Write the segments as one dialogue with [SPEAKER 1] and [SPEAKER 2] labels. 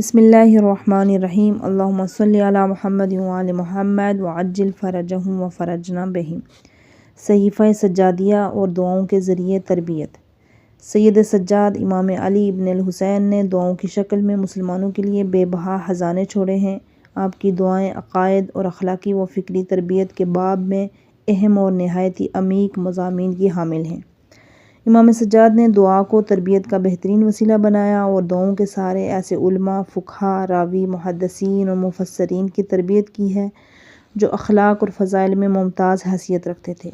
[SPEAKER 1] بسم اللہ الرحمن الرحیم اللہم صلی علی محمد وعلی محمد وعجل فرجہم وفرجنا بہم۔ صحیفہ سجادیہ اور دعاؤں کے ذریعے تربیت۔ سید سجاد امام علی ابن الحسین نے دعاؤں کی شکل میں مسلمانوں کے لیے بے بہا خزانے چھوڑے ہیں۔ آپ کی دعائیں عقائد اور اخلاقی و فکری تربیت کے باب میں اہم اور نہایت عمیق مضامین کی حامل ہیں۔ امام سجاد نے دعا کو تربیت کا بہترین وسیلہ بنایا اور دعاؤں کے سہارے ایسے علماء، فقہا، راوی، محدثین اور مفسرین کی تربیت کی ہے جو اخلاق اور فضائل میں ممتاز حیثیت رکھتے تھے۔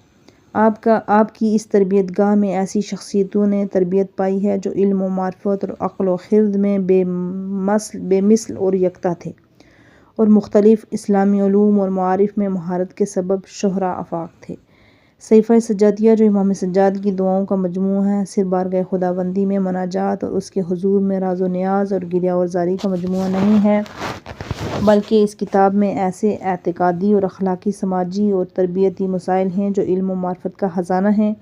[SPEAKER 1] آپ کی اس تربیت گاہ میں ایسی شخصیتوں نے تربیت پائی ہے جو علم و معرفت اور عقل و خرد میں بے مثل اور یکتا تھے اور مختلف اسلامی علوم اور معارف میں مہارت کے سبب شہرا آفاق تھے۔ صحیفہ سجادیہ جو امام سجاد کی دعاؤں کا مجموعہ ہے، صرف بارگاہ خداوندی میں مناجات اور اس کے حضور میں راز و نیاز اور گریہ و زاری کا مجموعہ نہیں ہے، بلکہ اس کتاب میں ایسے اعتقادی اور اخلاقی، سماجی اور تربیتی مسائل ہیں جو علم و معرفت کا خزانہ ہیں۔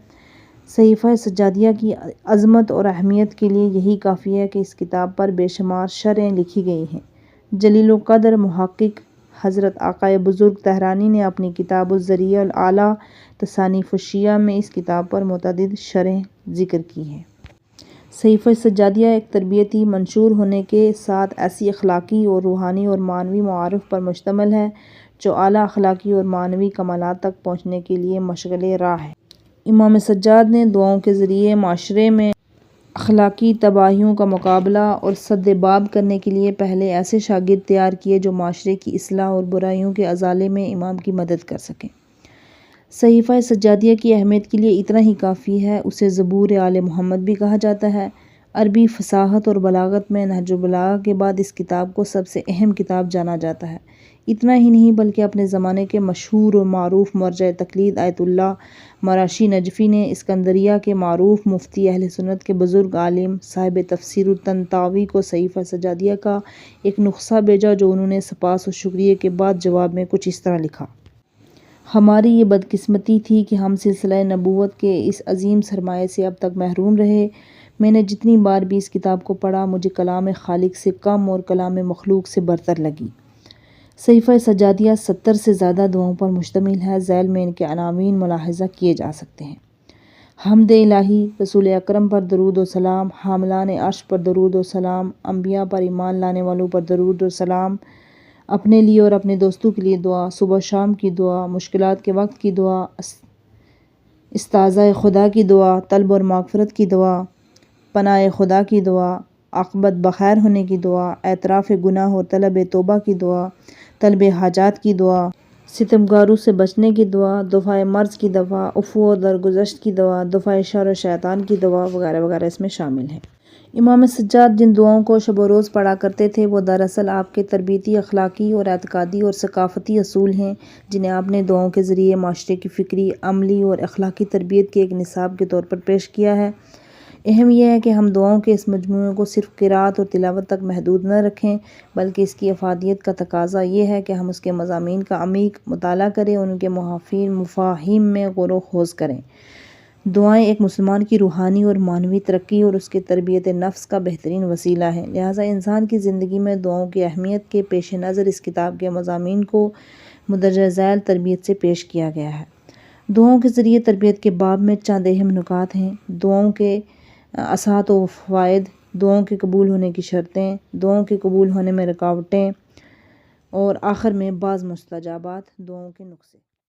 [SPEAKER 1] صحیفہ سجادیہ کی عظمت اور اہمیت کے لیے یہی کافی ہے کہ اس کتاب پر بے شمار شرحیں لکھی گئی ہیں۔ جلیل القدر محقق حضرت آقائے بزرگ طحرانی نے اپنی کتاب الذریعہ الاعلیٰ تصانیف الشیعہ میں اس کتاب پر متعدد شرحیں ذکر کی ہیں۔ صحیفہ سجادیہ ایک تربیتی منشور ہونے کے ساتھ ایسی اخلاقی اور روحانی اور معنوی معارف پر مشتمل ہے جو اعلیٰ اخلاقی اور معنوی کمالات تک پہنچنے کے لیے مشغل راہ ہے۔ امام سجاد نے دعاؤں کے ذریعے معاشرے میں اخلاقی تباہیوں کا مقابلہ اور سد باب کرنے کے لیے پہلے ایسے شاگرد تیار کیے جو معاشرے کی اصلاح اور برائیوں کے ازالے میں امام کی مدد کر سکیں۔ صحیفہ سجادیہ کی اہمیت کے لیے اتنا ہی کافی ہے، اسے زبور آل محمد بھی کہا جاتا ہے۔ عربی فصاحت اور بلاغت میں نہج البلاغہ کے بعد اس کتاب کو سب سے اہم کتاب جانا جاتا ہے۔ اتنا ہی نہیں بلکہ اپنے زمانے کے مشہور اور معروف مرجع تقلید آیت اللہ مراشی نجفی نے اسکندریہ کے معروف مفتی اہل سنت کے بزرگ عالم صاحب تفسیر الطنطاوی کو صحیفہ سجادیہ کا ایک نسخہ بھیجا جو انہوں نے سپاس و شکریہ کے بعد جواب میں کچھ اس طرح لکھا۔ ہماری یہ بدقسمتی تھی کہ ہم سلسلہ نبوت کے اس عظیم سرمایہ سے اب تک محروم رہے۔ میں نے جتنی بار بھی اس کتاب کو پڑھا مجھے کلام خالق سے کم اور کلام مخلوق سے برتر لگی۔ صحیفہ سجادیہ 70 سے زیادہ دعاؤں پر مشتمل ہے۔ ذیل میں ان کے عناوین ملاحظہ کیے جا سکتے ہیں: حمد الہی، رسول اکرم پر درود و سلام، حاملان عرش پر درود و سلام، انبیاء پر ایمان لانے والوں پر درود و سلام، اپنے لیے اور اپنے دوستوں کے لیے دعا، صبح و شام کی دعا، مشکلات کے وقت کی دعا، استعاذہ خدا کی دعا، طلب اور مغفرت کی دعا، پناہ خدا کی دعا، عاقبت بخیر ہونے کی دعا، اعتراف گناہ اور طلب توبہ کی دعا، طلب حاجات کی دعا، ستمگاروں سے بچنے کی دعا، دفع مرض کی دعا، عفو و درگزشت کی دعا، دفع شر و شیطان کی دعا وغیرہ وغیرہ اس میں شامل ہیں۔ امام سجاد جن دعاؤں کو شب و روز پڑھا کرتے تھے وہ دراصل آپ کے تربیتی، اخلاقی اور اعتقادی اور ثقافتی اصول ہیں جنہیں آپ نے دعاؤں کے ذریعے معاشرے کی فکری، عملی اور اخلاقی تربیت کے ایک نصاب کے طور پر پیش کیا ہے۔ اہم یہ ہے کہ ہم دعاؤں کے اس مجموعے کو صرف قرأت اور تلاوت تک محدود نہ رکھیں بلکہ اس کی افادیت کا تقاضا یہ ہے کہ ہم اس کے مضامین کا عمیق مطالعہ کریں اور ان کے مفاہیم میں غور و خوض کریں۔ دعائیں ایک مسلمان کی روحانی اور معنوی ترقی اور اس کے تربیت نفس کا بہترین وسیلہ ہیں، لہٰذا انسان کی زندگی میں دعاؤں کی اہمیت کے پیش نظر اس کتاب کے مضامین کو مندرجہ ذیل تربیت سے پیش کیا گیا ہے۔ دعاؤں کے ذریعے تربیت کے باب میں چند اہم نکات ہیں: دعاؤں کے اثاثات و فوائد، دعاؤں کے قبول ہونے کی شرطیں، دعاؤں کے قبول ہونے میں رکاوٹیں، اور آخر میں بعض مستجابات دعاؤں کے نسخے۔